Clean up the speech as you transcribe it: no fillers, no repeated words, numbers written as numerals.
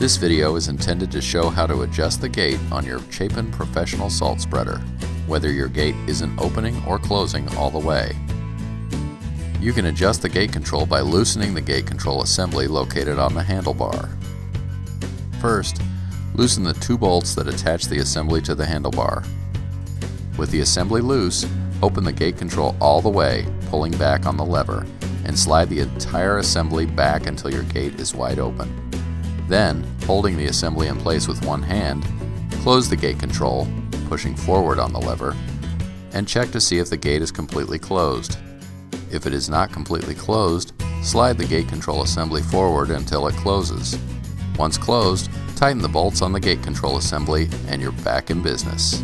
This video is intended to show how to adjust the gate on your Chapin professional salt spreader, whether your gate isn't opening or closing all the way. You can adjust the gate control by loosening the gate control assembly located on the handlebar. First, loosen the two bolts that attach the assembly to the handlebar. With the assembly loose, open the gate control all the way, pulling back on the lever, and slide the entire assembly back until your gate is wide open. Then, holding the assembly in place with one hand, close the gate control, pushing forward on the lever, and check to see if the gate is completely closed. If it is not completely closed, slide the gate control assembly forward until it closes. Once closed, tighten the bolts on the gate control assembly and you're back in business.